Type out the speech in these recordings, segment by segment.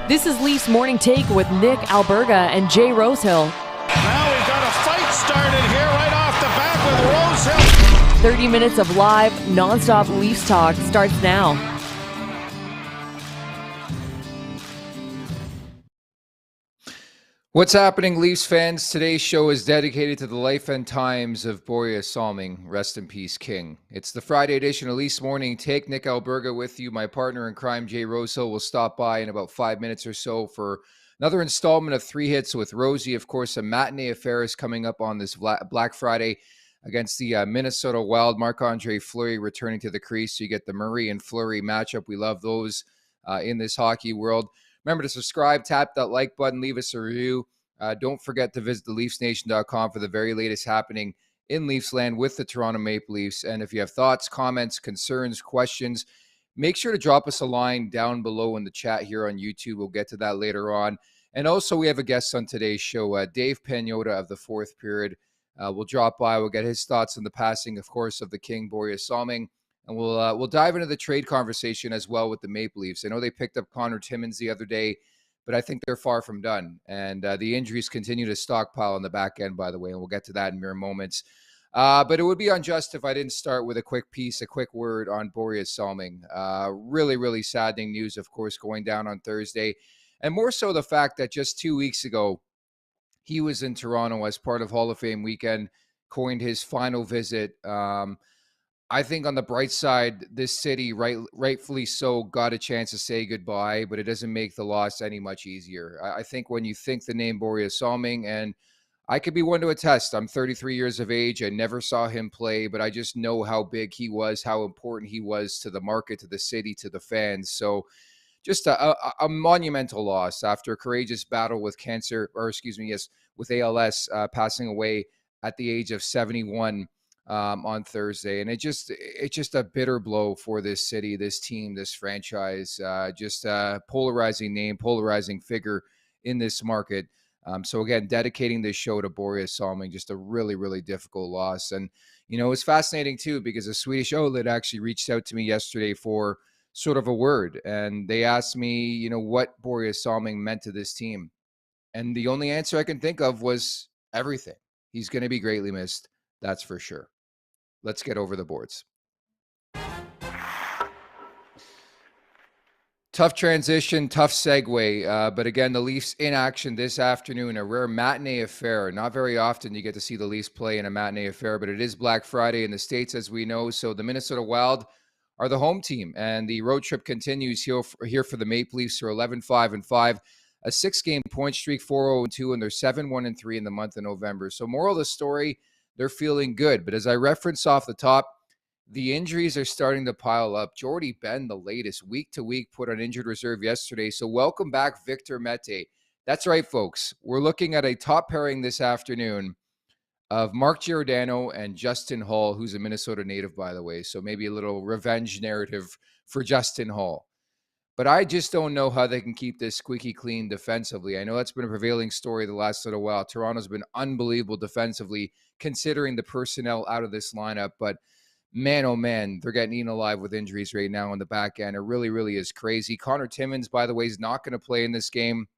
This is Leafs Morning Take with Nick Alberga and Jay Rosehill. Now we've got a fight started here right off the bat with Rosehill. 30 minutes of live, nonstop Leafs talk starts now. What's happening, Leafs fans? Today's show is dedicated to the life and times of Börje Salming. Rest in peace, King. It's the Friday edition of Leafs Morning Take. Nick Alberga with you. My partner in crime, Jay Rosehill, will stop by in about 5 minutes or so for another installment of Three Hits with Rosie. Of course, a matinee affair is coming up on this Black Friday against the Minnesota Wild. Marc-Andre Fleury returning to the crease. So you get the Murray and Fleury matchup. We love those in this hockey world. Remember to subscribe, tap that like button, leave us a review. Don't forget to visit theleafsnation.com for the very latest happening in Leafs land with the Toronto Maple Leafs. And if you have thoughts, comments, concerns, questions, make sure to drop us a line down below in the chat here on YouTube. We'll get to that later on. And also, we have a guest on today's show, Dave Pagnotta of the Fourth Period. We'll drop by. We'll get his thoughts on the passing, of course, of the King, Börje Salming. And we'll dive into the trade conversation as well with the Maple Leafs. I know they picked up Connor Timmins the other day, but I think they're far from done. And the injuries continue to stockpile on the back end, by the way, and we'll get to that in mere moments. But it would be unjust if I didn't start with a quick word on Börje Salming. Really, really saddening news, of course, going down on Thursday. And more so the fact that just 2 weeks ago, he was in Toronto as part of Hall of Fame weekend, coined his final visit. I think on the bright side, this city, rightfully so, got a chance to say goodbye, but it doesn't make the loss any much easier. I think when you think the name Börje Salming, and I could be one to attest, I'm 33 years of age. I never saw him play, but I just know how big he was, how important he was to the market, to the city, to the fans. So just a monumental loss after a courageous battle with cancer, with ALS, passing away at the age of 71. On Thursday. And it's just a bitter blow for this city, this team, this franchise, just a polarizing name, polarizing figure in this market. So again, dedicating this show to Börje Salming, just a really, really difficult loss. And, it was fascinating too, because a Swedish outlet actually reached out to me yesterday for sort of a word. And they asked me, what Börje Salming meant to this team. And the only answer I can think of was everything. He's going to be greatly missed. That's for sure. Let's get over the boards. Tough transition, tough segue. But again, the Leafs in action this afternoon, a rare matinee affair. Not very often you get to see the Leafs play in a matinee affair, but it is Black Friday in the States, as we know. So the Minnesota Wild are the home team, and the road trip continues here for the Maple Leafs. They're 11-5-5, a 6-game point streak, 4-0-2, and they're 7-1-3 in the month of November. So moral of the story, they're feeling good. But as I referenced off the top, the injuries are starting to pile up. Jordy Ben, the latest, week to week, put on injured reserve yesterday. So welcome back, Victor Mete. That's right, folks. We're looking at a top pairing this afternoon of Mark Giordano and Justin Holl, who's a Minnesota native, by the way. So maybe a little revenge narrative for Justin Holl. But I just don't know how they can keep this squeaky clean defensively. I know that's been a prevailing story the last little while. Toronto's been unbelievable defensively, considering the personnel out of this lineup. But man, oh man, they're getting eaten alive with injuries right now on the back end. It really, really is crazy. Connor Timmins, by the way, is not going to play in this game.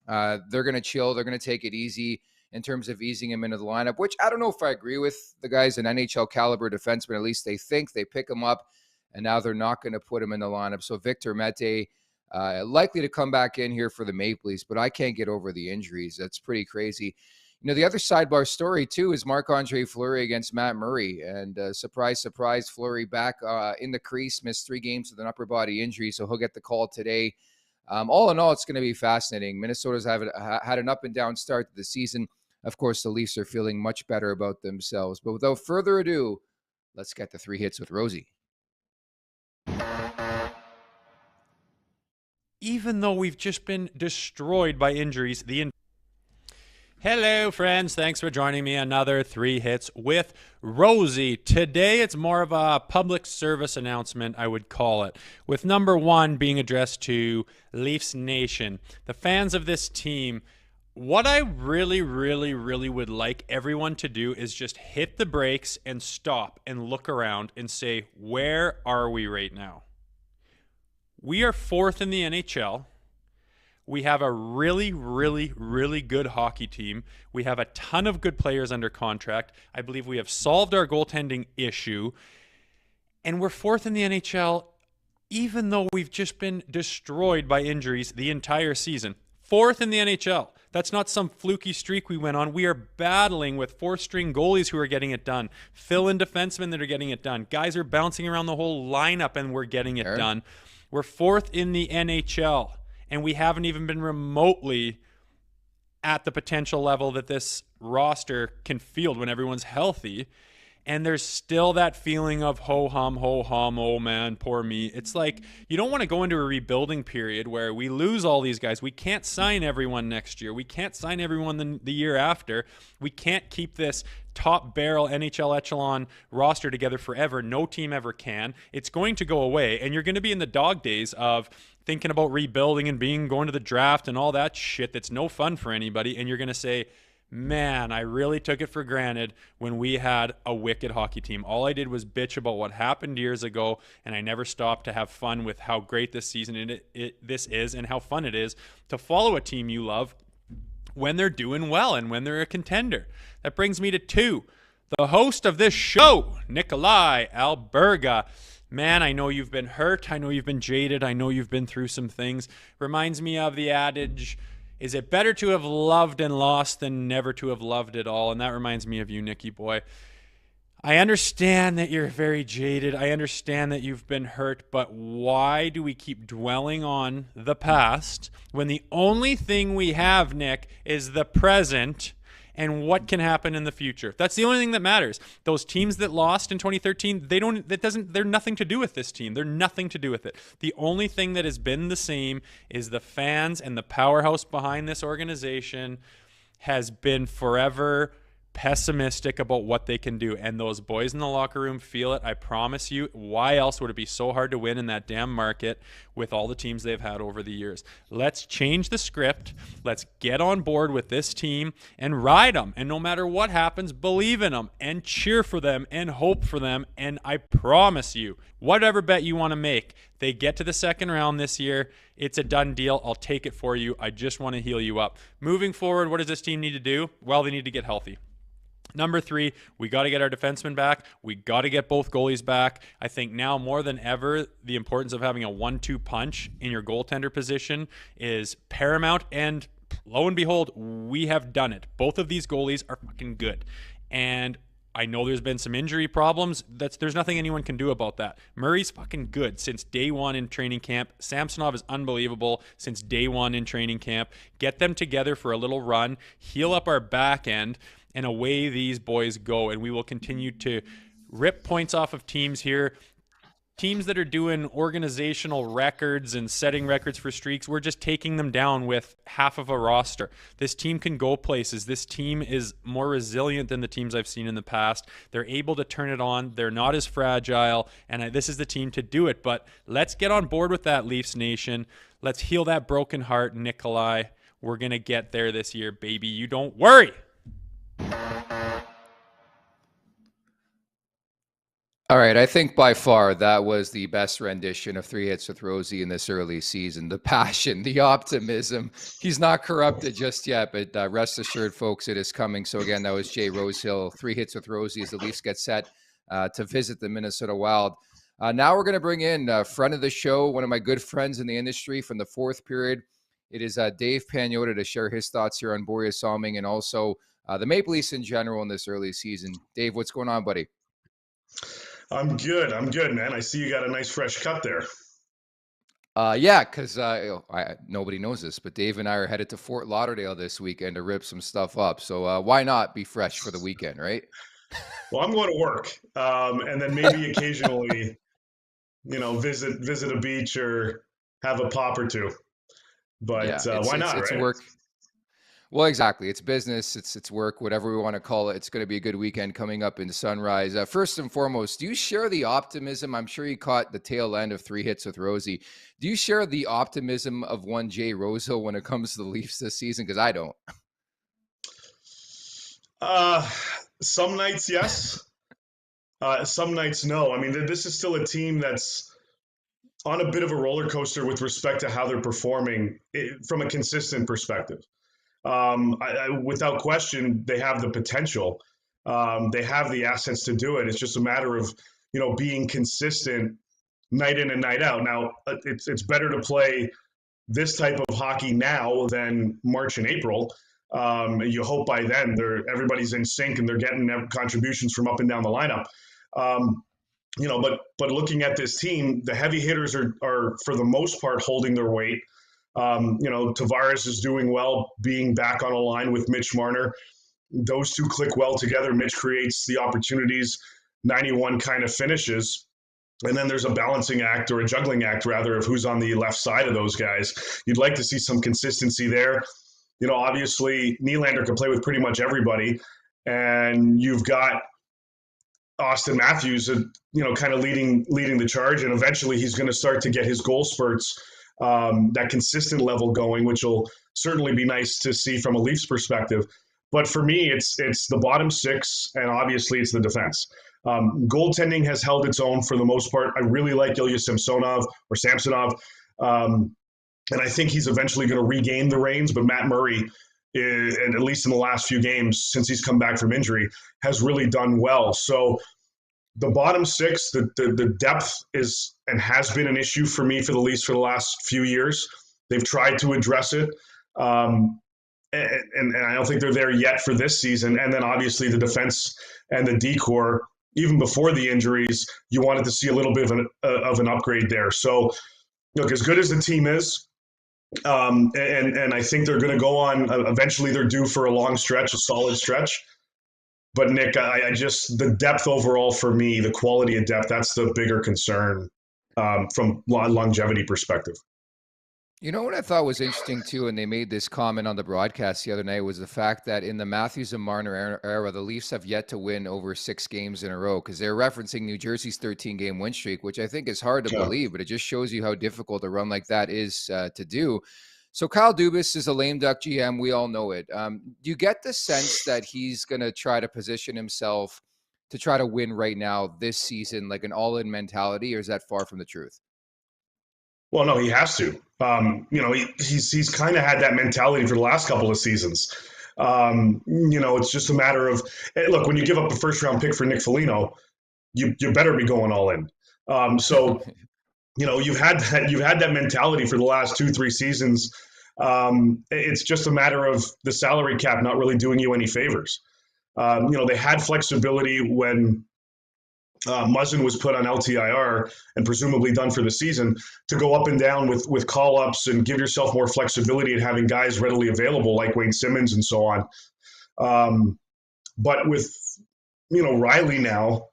They're going to chill. They're going to take it easy in terms of easing him into the lineup, which I don't know if I agree with. The guy's an NHL caliber defenseman. At least they think. They pick him up. And now they're not going to put him in the lineup. So Victor Mete, likely to come back in here for the Maple Leafs, but I can't get over the injuries. That's pretty crazy. The other sidebar story, too, is Marc-Andre Fleury against Matt Murray. And surprise, surprise, Fleury back in the crease, missed 3 games with an upper body injury, so he'll get the call today. All in all, it's going to be fascinating. Minnesota's had an up-and-down start to the season. Of course, the Leafs are feeling much better about themselves. But without further ado, let's get the 3 hits with Rosie. Even though we've just been destroyed by injuries, Hello, friends. Thanks for joining me. Another 3 hits with Rosie. Today, it's more of a public service announcement, I would call it, with number 1 being addressed to Leafs Nation, the fans of this team. What I really, really, really would like everyone to do is just hit the brakes and stop and look around and say, where are we right now? We are 4th in the NHL. We have a really, really, really good hockey team. We have a ton of good players under contract. I believe we have solved our goaltending issue. And we're 4th in the NHL, even though we've just been destroyed by injuries the entire season. 4th in the NHL. That's not some fluky streak we went on. We are battling with 4th-string goalies who are getting it done. Fill-in defensemen that are getting it done. Guys are bouncing around the whole lineup, and we're getting it done. We're 4th in the NHL. And we haven't even been remotely at the potential level that this roster can field when everyone's healthy. And there's still that feeling of ho-hum, oh man, poor me. It's like you don't want to go into a rebuilding period where we lose all these guys. We can't sign everyone next year. We can't sign everyone the year after. We can't keep this top barrel NHL echelon roster together forever. No team ever can. It's going to go away, and you're going to be in the dog days of thinking about rebuilding and going to the draft and all that shit that's no fun for anybody, and you're going to say, man, I really took it for granted when we had a wicked hockey team. All I did was bitch about what happened years ago, and I never stopped to have fun with how great this season this is and how fun it is to follow a team you love when they're doing well and when they're a contender. That brings me to 2. The host of this show, Nick Alberga. Man, I know you've been hurt. I know you've been jaded. I know you've been through some things. Reminds me of the adage, is it better to have loved and lost than never to have loved at all? And that reminds me of you, Nicky boy. I understand that you're very jaded. I understand that you've been hurt, but why do we keep dwelling on the past when the only thing we have, Nick, is the present and what can happen in the future? That's the only thing that matters. Those teams that lost in 2013, they're nothing to do with this team. They're nothing to do with it. The only thing that has been the same is the fans, and the powerhouse behind this organization has been forever pessimistic about what they can do, and those boys in the locker room feel it. I promise you. Why else would it be so hard to win in that damn market with all the teams they've had over the years? Let's change the script. Let's get on board with this team and ride them, and no matter what happens, believe in them and cheer for them and hope for them. And I promise you, whatever bet you want to make, they get to the second round this year, it's a done deal. I'll take it for you. I just want to heal you up. Moving forward, what does this team need to do? Well, they need to get healthy. Number 3, we got to get our defensemen back. We got to get both goalies back. I think now more than ever, the importance of having a 1-2 punch in your goaltender position is paramount. And lo and behold, we have done it. Both of these goalies are fucking good. And I know there's been some injury problems. There's nothing anyone can do about that. Murray's fucking good since day one in training camp. Samsonov is unbelievable since day one in training camp. Get them together for a little run, heal up our back end, and away these boys go. And we will continue to rip points off of teams here. Teams that are doing organizational records and setting records for streaks, we're just taking them down with half of a roster. This team can go places. This team is more resilient than the teams I've seen in the past. They're able to turn it on. They're not as fragile, and this is the team to do it. But let's get on board with that, Leafs Nation. Let's heal that broken heart, Nikolai. We're going to get there this year, baby. You don't worry. All right, I think by far that was the best rendition of 3 Hits with Rosie in this early season. The passion, the optimism. He's not corrupted just yet, but rest assured, folks, it is coming. So again, that was Jay Rosehill, 3 Hits with Rosie as the Leafs get set to visit the Minnesota Wild. Now we're going to bring in a friend of the show, one of my good friends in the industry from the fourth period. It is Dave Pagnotta to share his thoughts here on Börje Salming and also the Maple Leafs in general in this early season. Dave, what's going on, buddy? I'm good, man. I see you got a nice fresh cut there. Yeah, because nobody knows this, but Dave and I are headed to Fort Lauderdale this weekend to rip some stuff up. So why not be fresh for the weekend, right? Well, I'm going to work, and then maybe occasionally, visit a beach or have a pop or two. But yeah, why not? It's right? work. Well, exactly. It's business. It's work, whatever we want to call it. It's going to be a good weekend coming up in Sunrise. First and foremost, do you share the optimism? I'm sure you caught the tail end of 3 Hits with Rosie. Do you share the optimism of one Jay Rosehill when it comes to the Leafs this season? Because I don't. Some nights, yes. Some nights, no. I mean, this is still a team that's on a bit of a roller coaster with respect to how they're performing from a consistent perspective. Without question, they have the potential. They have the assets to do it. It's just a matter of, being consistent night in and night out. Now, it's better to play this type of hockey now than March and April. You hope by then everybody's in sync and they're getting contributions from up and down the lineup. But looking at this team, the heavy hitters are for the most part holding their weight. Tavares is doing well, being back on a line with Mitch Marner. Those two click well together. Mitch creates the opportunities, 91 kind of finishes. And then there's a balancing act, or a juggling act rather, of who's on the left side of those guys. You'd like to see some consistency there. Obviously Nylander can play with pretty much everybody, and you've got Austin Matthews, kind of leading the charge, and eventually he's going to start to get his goal spurts, that consistent level going, which will certainly be nice to see from a Leafs perspective. But for me, it's the bottom six, and obviously it's the defense. Goaltending has held its own for the most part. I really like Ilya Samsonov, and I think he's eventually going to regain the reins. But Matt Murray, and at least in the last few games since he's come back from injury, has really done well. So the bottom six, the depth is and has been an issue for me for the Leafs for the last few years. They've tried to address it, and I don't think they're there yet for this season. And then obviously the defense and the D-core, even before the injuries, you wanted to see a little bit of an upgrade there. So, look, as good as the team is, and I think they're going to go on. Eventually, they're due for a long stretch, a solid stretch. But Nick, I just, the depth overall for me, the quality of depth, that's the bigger concern from longevity perspective. You know what I thought was interesting too, and they made this comment on the broadcast the other night, was the fact that in the Matthews and Marner era, the Leafs have yet to win over 6 games in a row, because they're referencing New Jersey's 13-game win streak, which I think is hard to believe, but it just shows you how difficult a run like that is to do. So Kyle Dubas is a lame duck GM. We all know it. Do you get the sense that he's going to try to position himself to try to win right now this season, like an all-in mentality, or is that far from the truth? Well, no, he has to. He's kind of had that mentality for the last couple of seasons. It's just a matter of, look, when you give up a first-round pick for Nick Foligno, you better be going all in. You've had that mentality for the last 2-3 seasons. It's just a matter of the salary cap not really doing you any favors. They had flexibility when Muzzin was put on LTIR and presumably done for the season, to go up and down with call-ups and give yourself more flexibility and having guys readily available like Wayne Simmons and so on. But with, Riley now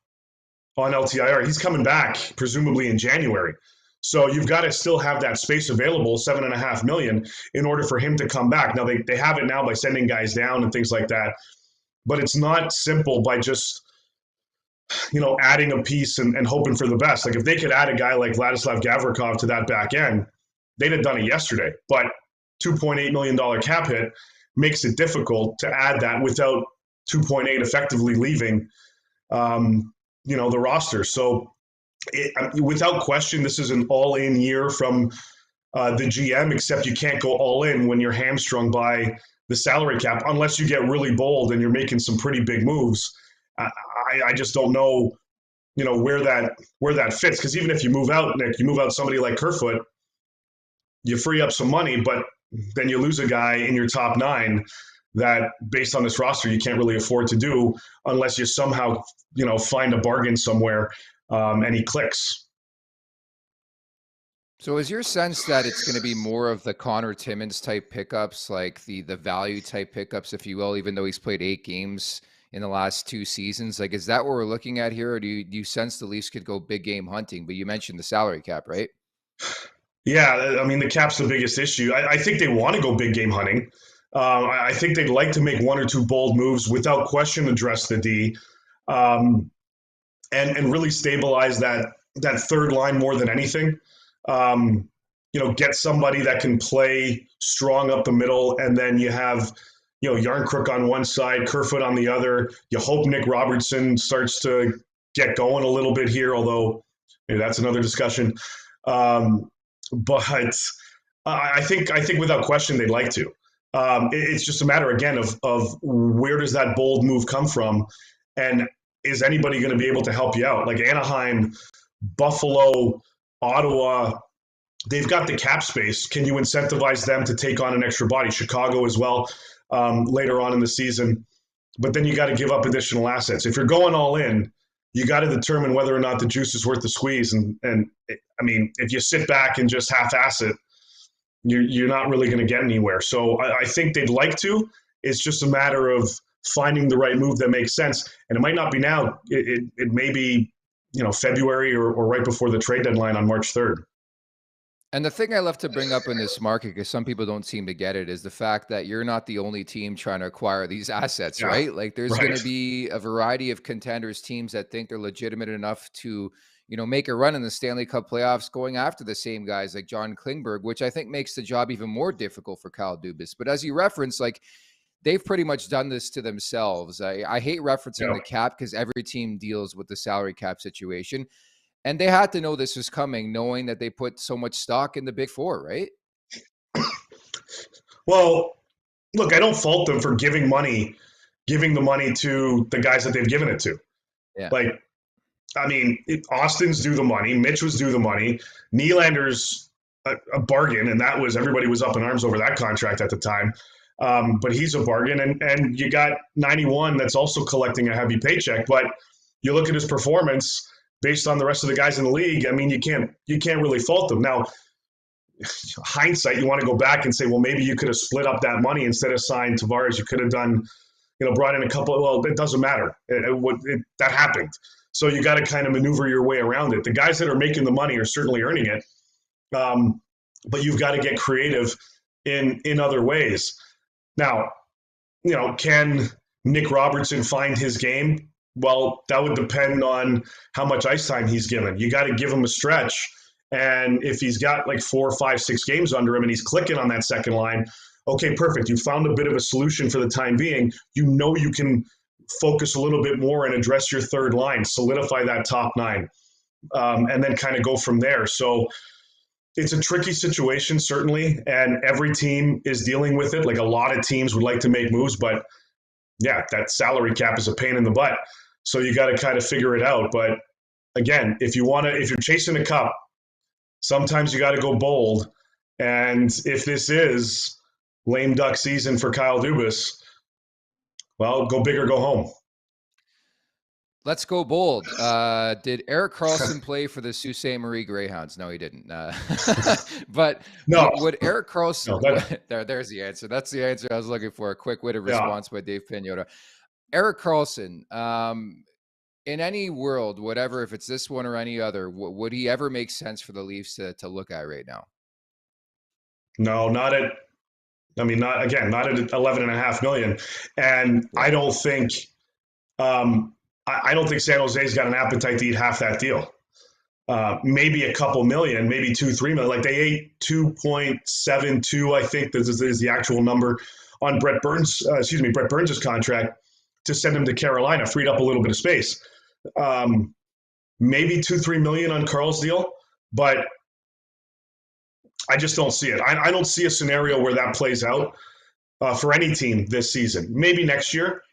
on LTIR, he's coming back presumably in January. So you've got to still have that space available, $7.5 million, in order for him to come back. Now they have it now by sending guys down and things like that, but it's not simple by just adding a piece and hoping for the best. Like if they could add a guy like Vladislav Gavrikov to that back end, they'd have done it yesterday. But $2.8 million cap hit makes it difficult to add that without 2.8 effectively leaving, the roster. So without question, this is an all-in year from the GM, except you can't go all in when you're hamstrung by the salary cap, unless you get really bold and you're making some pretty big moves. I just don't know, where that fits. Because even if you move out, Nick, you move out somebody like Kerfoot, you free up some money, but then you lose a guy in your top 9 that, based on this roster, you can't really afford to do unless you somehow, find a bargain somewhere and he clicks. So is your sense that it's going to be more of the Connor Timmins type pickups, like the value type pickups, if you will, even though he's played 8 games in the last 2 seasons? Like, is that what we're looking at here? Or do you sense the Leafs could go big game hunting? But you mentioned the salary cap, right? Yeah, I mean, the cap's the biggest issue. I think they want to go big game hunting. I think they'd like to make 1 or 2 bold moves, without question, address the D, and really stabilize that third line more than anything. Get somebody that can play strong up the middle, and then you have Yarncrook on one side, Kerfoot on the other. You hope Nick Robertson starts to get going a little bit here, although maybe that's another discussion. But I think without question they'd like to. It's just a matter again of where does that bold move come from, and is anybody going to be able to help you out? Like Anaheim, Buffalo, Ottawa, they've got the cap space. Can you incentivize them to take on an extra body? Chicago as well later on in the season. But then you got to give up additional assets. If you're going all in, you got to determine whether or not the juice is worth the squeeze. And I mean, if you sit back and just half-ass it, you're not really going to get anywhere. So I think they'd like to. It's just a matter of finding the right move that makes sense. And it might not be now. It may be, February or right before the trade deadline on March 3rd. And the thing I love to bring up in this market, because some people don't seem to get it, is the fact that you're not the only team trying to acquire these assets, right? Like there's going to be a variety of contenders, teams that think they're legitimate enough to, make a run in the Stanley Cup playoffs, going after the same guys like John Klingberg, which I think makes the job even more difficult for Kyle Dubas. But as you reference, like they've pretty much done this to themselves. I hate referencing the cap because every team deals with the salary cap situation. And they had to know this was coming, knowing that they put so much stock in the Big Four, right? Well, look, I don't fault them for giving the money to the guys that they've given it to. Yeah. Like, I mean, Austin's due the money. Mitch was due the money. Nylander's a bargain, and that was everybody was up in arms over that contract at the time. But he's a bargain, and you got 91 that's also collecting a heavy paycheck. But you look at his performance based on the rest of the guys in the league. I mean, you can't really fault them. Now, hindsight, you want to go back and say, well, maybe you could have split up that money instead of signed Tavares. You could have done, brought in a couple. Well, it doesn't matter. That happened. So you got to kind of maneuver your way around it. The guys that are making the money are certainly earning it, but you've got to get creative in other ways. Now, can Nick Robertson find his game? Well, that would depend on how much ice time he's given. You got to give him a stretch. And if he's got like 4, 5, 6 games under him and he's clicking on that second line, okay, perfect. You found a bit of a solution for the time being. You can focus a little bit more and address your third line, solidify that top 9, and then kind of go from there. So it's a tricky situation, certainly, and every team is dealing with it. Like a lot of teams would like to make moves, but yeah, that salary cap is a pain in the butt. So you got to kind of figure it out. But again, if you're chasing a cup, sometimes you got to go bold. And if this is lame duck season for Kyle Dubas, well, go big or go home. Let's go bold. Did Erik Karlsson play for the Sault Ste. Marie Greyhounds? No, he didn't. But no. Would Erik Karlsson? No, there's the answer. That's the answer I was looking for. A quick-witted response by Dave Pagnotta. Erik Karlsson, in any world, whatever, if it's this one or any other, would he ever make sense for the Leafs to look at right now? No, not at 11.5 million. And I don't think San Jose's got an appetite to eat half that deal. Maybe a couple million, maybe 2-3 million. Like they ate 2.72, I think this is the actual number on Brett Burns' contract to send him to Carolina, freed up a little bit of space. Maybe 2-3 million on Carl's deal, but I just don't see it. I don't see a scenario where that plays out for any team this season. Maybe next year,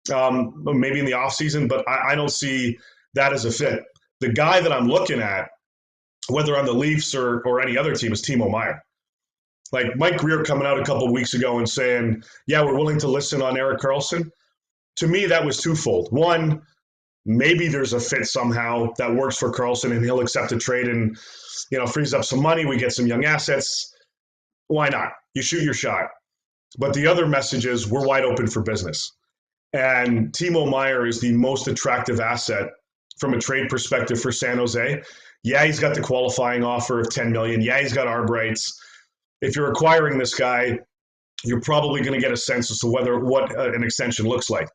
maybe in the offseason, but I don't see that as a fit. The guy that I'm looking at, whether on the Leafs or any other team, is Timo Meier. Like Mike Greer coming out a couple of weeks ago and saying, yeah, we're willing to listen on Erik Karlsson. To me, that was twofold. One, maybe there's a fit somehow that works for Karlsson and he'll accept a trade and, frees up some money. We get some young assets. Why not? You shoot your shot. But the other message is we're wide open for business. And Timo Meier is the most attractive asset from a trade perspective for San Jose. Yeah, he's got the qualifying offer of $10 million. Yeah, he's got arb rights. If you're acquiring this guy, you're probably going to get a sense as to what an extension looks like.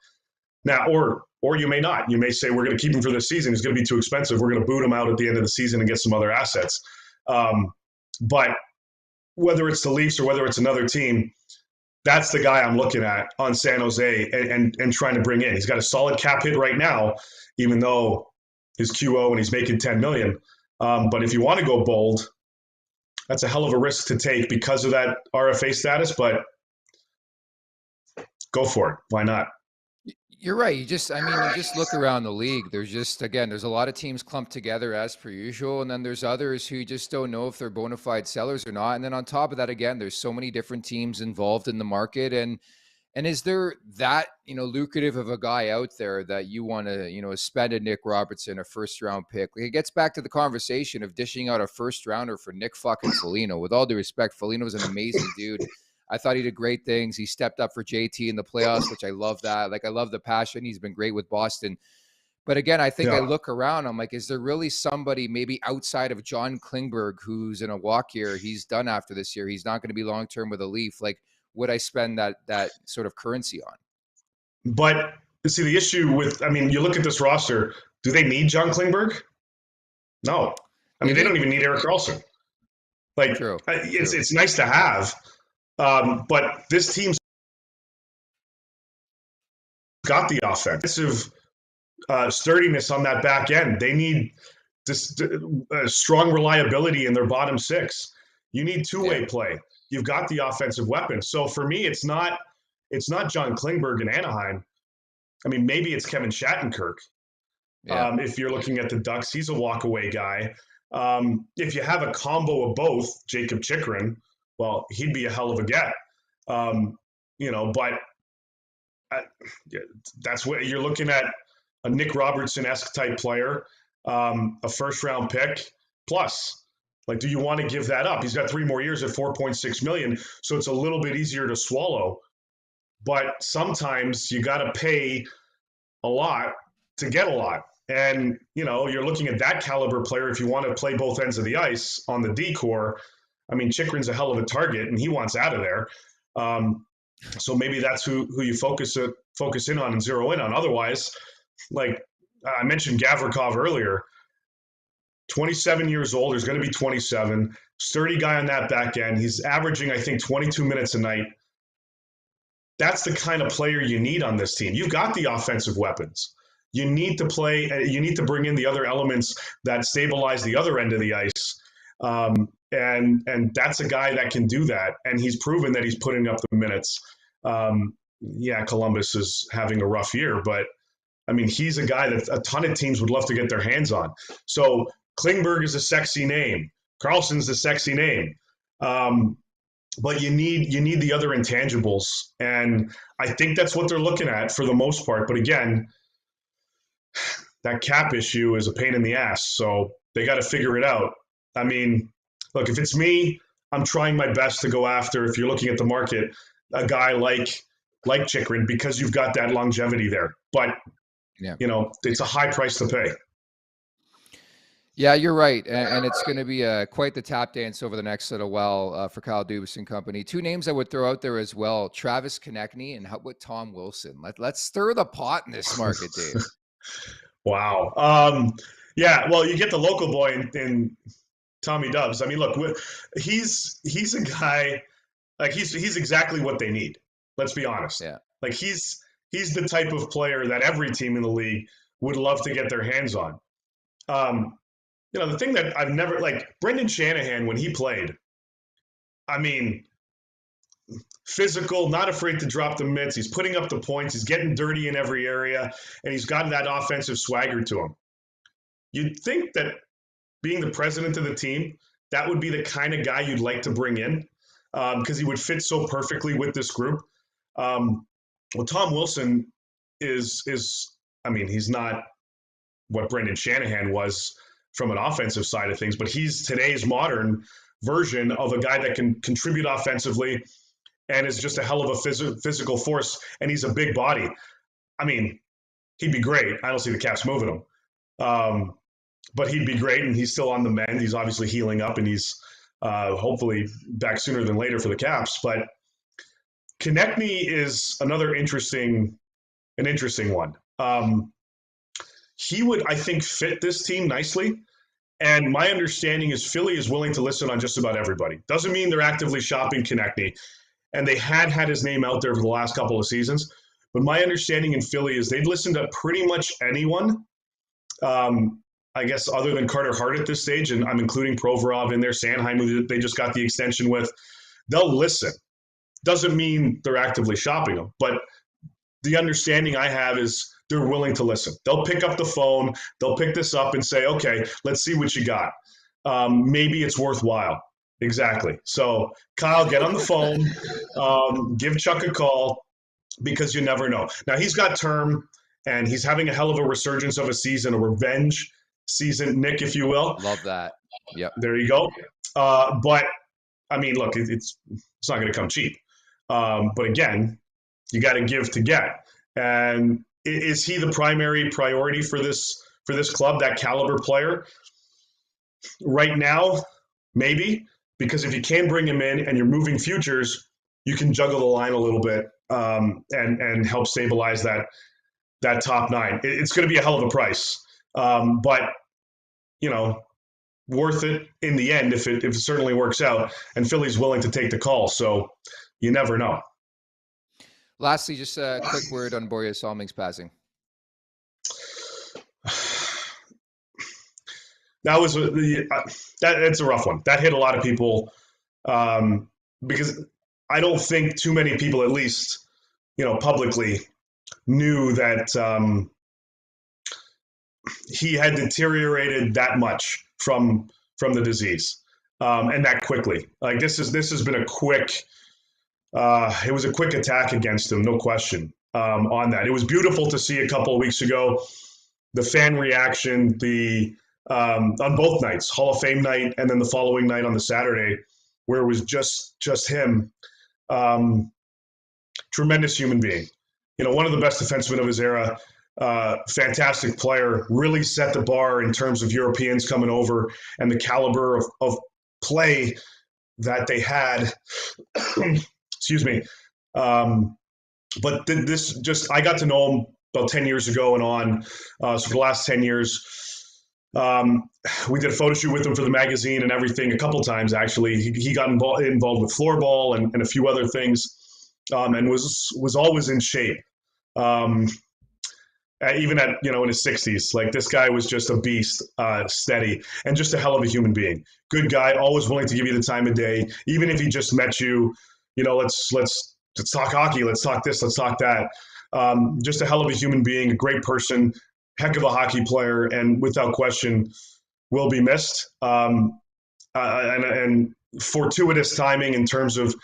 Now, or you may not. You may say, we're going to keep him for this season. He's going to be too expensive. We're going to boot him out at the end of the season and get some other assets. But whether it's the Leafs or whether it's another team, that's the guy I'm looking at on San Jose and trying to bring in. He's got a solid cap hit right now, even though his QO and he's making $10 million. But if you want to go bold, that's a hell of a risk to take because of that RFA status, but go for it. Why not? You're right. You just look around the league. There's a lot of teams clumped together as per usual. And then there's others who just don't know if they're bona fide sellers or not. And then on top of that, again, there's so many different teams involved in the market. And is there that, lucrative of a guy out there that you want to, spend a Nick Robertson, a first round pick? It gets back to the conversation of dishing out a first rounder for Nick fucking Foligno. With all due respect, Foligno's an amazing dude. I thought he did great things. He stepped up for JT in the playoffs, which I love that. Like, I love the passion. He's been great with Boston. But again, I think I look around, I'm like, is there really somebody maybe outside of John Klingberg who's in a walk year? He's done after this year. He's not going to be long-term with a Leaf. Like, would I spend that sort of currency on? But see, the issue with, you look at this roster, do they need John Klingberg? No. They don't even need Erik Karlsson. Like, True. It's nice to have. But this team's got the offensive sturdiness on that back end. They need this strong reliability in their bottom six. You need two-way play. You've got the offensive weapon. So for me, it's not John Klingberg in Anaheim. Maybe it's Kevin Shattenkirk. Yeah. If you're looking at the Ducks, he's a walk-away guy. If you have a combo of both, Jacob Chychrun, well, he'd be a hell of a get. That's what you're looking at, a Nick Robertson-esque type player, a first-round pick plus. Like, do you want to give that up? He's got 3 more years at $4.6 million, so it's a little bit easier to swallow. But sometimes you got to pay a lot to get a lot. And, you're looking at that caliber player if you want to play both ends of the ice on the D-core. Chychrun's a hell of a target, and he wants out of there. So maybe that's who you focus in on and zero in on. Otherwise, like I mentioned Gavrikov earlier, 27 years old. He's going to be 27. Sturdy guy on that back end. He's averaging, I think, 22 minutes a night. That's the kind of player you need on this team. You've got the offensive weapons. You need to play. You need to bring in the other elements that stabilize the other end of the ice. And that's a guy that can do that. And he's proven that he's putting up the minutes. Columbus is having a rough year, but he's a guy that a ton of teams would love to get their hands on. So Klingberg is a sexy name. Karlsson's a sexy name. But you need the other intangibles. And I think that's what they're looking at for the most part. But again, that cap issue is a pain in the ass. So they got to figure it out. Look, if it's me, I'm trying my best to go after, if you're looking at the market, a guy like Chychrun, because you've got that longevity there. But, it's a high price to pay. Yeah, you're right. And it's going to be quite the tap dance over the next little while for Kyle Dubas and company. 2 names I would throw out there as well, Travis Konechny and how about Tom Wilson? Let's stir the pot in this market, Dave. Wow. Well, you get the local boy in Tommy Dubs. Look, he's a guy, like he's exactly what they need. Let's be honest. Yeah. Like he's the type of player that every team in the league would love to get their hands on. The thing that I've never, like Brendan Shanahan, when he played, physical, not afraid to drop the mitts. He's putting up the points. He's getting dirty in every area, and he's got that offensive swagger to him. You'd think that being the president of the team, that would be the kind of guy you'd like to bring in because he would fit so perfectly with this group. Tom Wilson is he's not what Brendan Shanahan was from an offensive side of things, but he's today's modern version of a guy that can contribute offensively and is just a hell of a physical force, and he's a big body. He'd be great. I don't see the Caps moving him. But he'd be great, and he's still on the mend. He's obviously healing up, and he's hopefully back sooner than later for the Caps. But Konechny is another interesting one. He would, I think, fit this team nicely. And my understanding is Philly is willing to listen on just about everybody. Doesn't mean they're actively shopping Konechny. And they had his name out there for the last couple of seasons. But my understanding in Philly is they'd listen to pretty much anyone I guess, other than Carter Hart at this stage, and I'm including Provorov in there, Sanheim, who they just got the extension with, they'll listen. Doesn't mean they're actively shopping them, but the understanding I have is they're willing to listen. They'll pick up the phone, they'll pick this up and say, okay, let's see what you got. Maybe it's worthwhile. Exactly. So, Kyle, get on the phone, give Chuck a call, because you never know. Now, he's got term, and he's having a hell of a resurgence of a season, a revenge season, Nick, if you will. Love that. Yep. There you go. But, I mean, look, it's not going to come cheap. But again, you got to give to get. And is he the primary priority for this club, that caliber player? Right now, maybe, because if you can bring him in and you're moving futures, you can juggle the line a little bit and help stabilize that top nine. It's going to be a hell of a price, but worth it in the end if it certainly works out. And Philly's willing to take the call, so you never know. Lastly, just a quick word on Börje Salming's passing. That's a rough one. That hit a lot of people because I don't think too many people, at least, publicly, knew that he had deteriorated that much from the disease and that quickly. Like this has been a quick. It was a quick attack against him, no question. On that, it was beautiful to see a couple of weeks ago the fan reaction, on both nights, Hall of Fame night, and then the following night on the Saturday, where it was just him. Tremendous human being. One of the best defensemen of his era. Fantastic player. Really set the bar in terms of Europeans coming over and the caliber of play that they had. Excuse me. But I got to know him about 10 years ago and on. So for the last 10 years, we did a photo shoot with him for the magazine and everything a couple times, actually. He got involved with floorball and a few other things, and was always in shape. Even at, in his 60s, like this guy was just a beast, steady, and just a hell of a human being. Good guy, always willing to give you the time of day, even if he just met you, let's talk hockey, let's talk this, let's talk that. Just a hell of a human being, a great person, heck of a hockey player, and without question will be missed. And fortuitous timing in terms of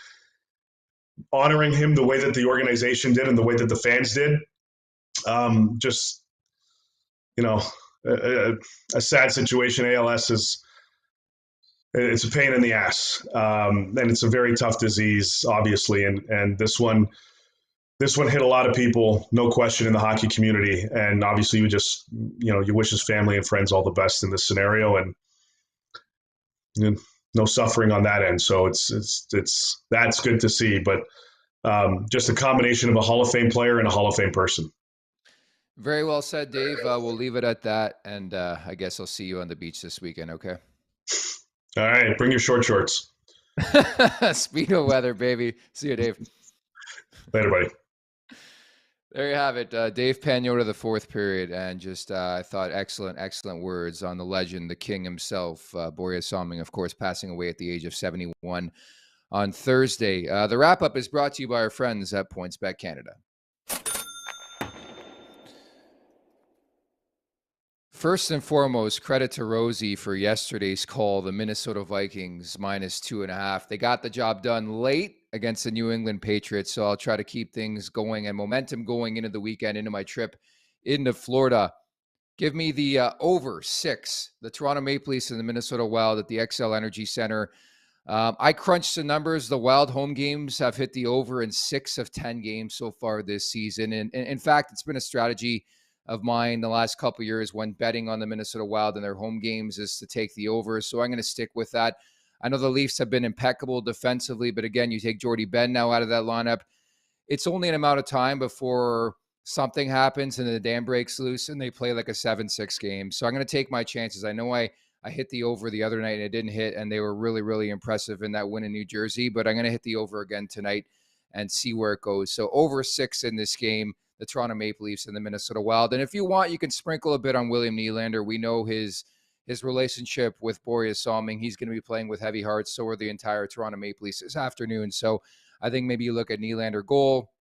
honoring him the way that the organization did and the way that the fans did. A sad situation. ALS it's a pain in the ass. And it's a very tough disease, obviously. And this one hit a lot of people, no question, in the hockey community. And obviously you just, you wish his family and friends all the best in this scenario, and no suffering on that end. So that's good to see, but just a combination of a Hall of Fame player and a Hall of Fame person. Very well said, Dave. We'll leave it at that. And I guess I'll see you on the beach this weekend. Okay. All right. Bring your short shorts. Speedo weather, baby. See you, Dave. Later, buddy. There you have it. Dave Pagnotta, the fourth period. And just, I thought, excellent words on the legend, the king himself, Börje Salming, of course, passing away at the age of 71 on Thursday. The wrap-up is brought to you by our friends at PointsBet Canada. First and foremost, credit to Rosie for yesterday's call. The Minnesota Vikings -2.5. They got the job done late against the New England Patriots, so I'll try to keep things going and momentum going into the weekend, into my trip into Florida. Give me the over 6, the Toronto Maple Leafs and the Minnesota Wild at the XL Energy Center. I crunched the numbers. The Wild home games have hit the over in 6 of 10 games so far this season. And in fact, it's been a strategy of mine the last couple of years when betting on the Minnesota Wild and their home games is to take the over. So I'm going to stick with that. I know the Leafs have been impeccable defensively, but again, you take Jordy Ben now out of that lineup. It's only an amount of time before something happens and the dam breaks loose and they play like a 7-6 game. So I'm going to take my chances. I know I hit the over the other night and it didn't hit, and they were really, really impressive in that win in New Jersey, but I'm going to hit the over again tonight and see where it goes. So over 6 in this game. the Toronto Maple Leafs and the Minnesota Wild. And if you want, you can sprinkle a bit on William Nylander. We know his relationship with Börje Salming. He's going to be playing with heavy hearts. So are the entire Toronto Maple Leafs this afternoon. So I think maybe you look at Nylander goal,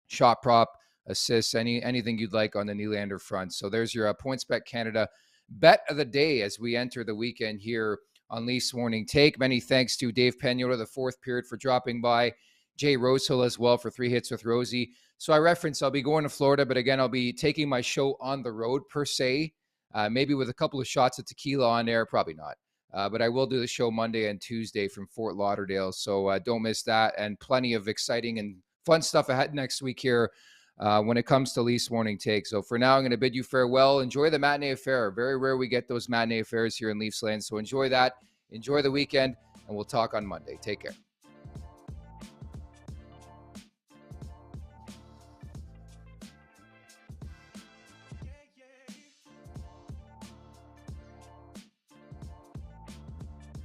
shot prop, assists, anything you'd like on the Nylander front. So there's your PointsBet Canada bet of the day as we enter the weekend here on Leafs Morning Take. Many thanks to Dave Pagnotta, the fourth period, for dropping by. Jay Rosehill as well for 3 hits with Rosie. So I referenced I'll be going to Florida, but again, I'll be taking my show on the road per se, maybe with a couple of shots of tequila on air, probably not. But I will do the show Monday and Tuesday from Fort Lauderdale. So don't miss that, and plenty of exciting and fun stuff ahead next week here when it comes to Leafs Morning Take. So for now, I'm going to bid you farewell. Enjoy the matinee affair. Very rare we get those matinee affairs here in Leafs land. So enjoy that. Enjoy the weekend, and we'll talk on Monday. Take care.